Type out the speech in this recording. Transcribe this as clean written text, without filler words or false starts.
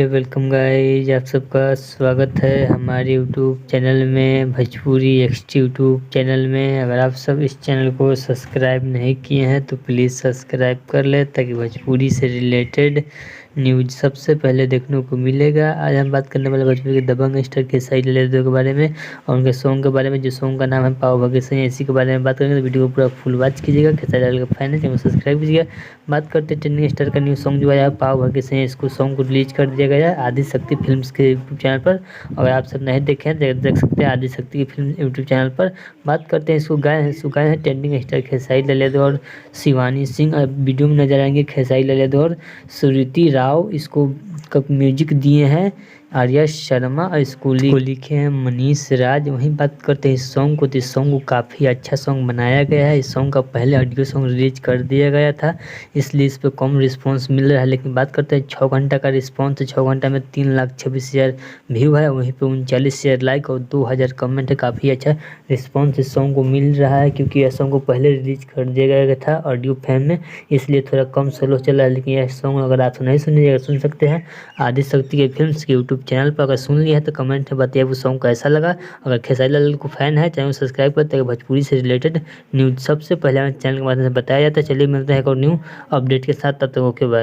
And welcome guys, आप सबका स्वागत है हमारे यूट्यूब चैनल में, भोजपुरी एक्सटी यूट्यूब चैनल में। अगर आप सब इस चैनल को सब्सक्राइब नहीं किए हैं तो प्लीज़ सब्सक्राइब कर ले ताकि भोजपुरी से रिलेटेड न्यूज सबसे पहले देखने को मिलेगा। आज हम बात करने वाले भोजपुरी के दबंग स्टार खेसारी लाल यादव के बारे में और उनके सॉन्ग के बारे में, जो सॉन्ग का नाम है पाव भाग्य सैयां। इसी के बारे में बात करेंगे तो वीडियो को पूरा फुल वॉच कीजिएगा। खेसारी लाल का फैन है चैनल को सब्सक्राइब कीजिएगा। बात करते हैं ट्रेंडिंग स्टार का न्यू सॉन्ग जो आया है पाव भाग्य सैयां। इसको सॉन्ग को रिलीज कर दिया गया है आदिशक्ति फिल्म्स के यूट्यूब चैनल पर। अगर आप सब नहीं देखे हैं तो देख सकते हैं आदिशक्ति की फिल्म यूट्यूब चैनल पर। बात करते हैं इसको गाए हैं ट्रेंडिंग स्टार खेसारी लाल यादव और शिवानी सिंह। वीडियो में नजर आएंगे खेसारी लाल यादव और सुरीति राव। इसको म्यूजिक दिए हैं आर्या शर्मा और इसको लिखे हैं मनीष राज। वहीं बात करते हैं इस सॉन्ग को, तो इस सॉन्ग को काफ़ी अच्छा सॉन्ग बनाया गया है। इस सॉन्ग का पहले ऑडियो सॉन्ग रिलीज कर दिया गया था, इसलिए इस पर कम रिस्पांस मिल रहा है। लेकिन बात करते हैं 6 घंटा का रिस्पांस, तो 6 घंटा में 3,26,000 व्यू है। वहीं पे 39,000 लाइक और 2,000 कमेंट है। काफ़ी अच्छा रिस्पांस इस सॉन्ग को मिल रहा है, क्योंकि यह सॉन्ग को पहले रिलीज कर दिया गया था ऑडियो फैम में, इसलिए थोड़ा कम स्लो चल रहा है। लेकिन यह सॉन्ग अगर आप नहीं सुनिएगा सुन सकते हैं आदिशक्ति के फिल्म्स के यूट्यूब चैनल पर। अगर सुन लिया है तो कमेंट में बताइए वो सॉन्ग कैसा लगा। अगर खेसारी लाल को फैन है चैनल को सब्सक्राइब करते हैं। भोजपुरी से रिलेटेड न्यूज सबसे पहले हमारे चैनल के माध्यम से बताया जाता है। चलिए मिलते हैं एक और न्यू अपडेट के साथ, तब तक ओके बाय।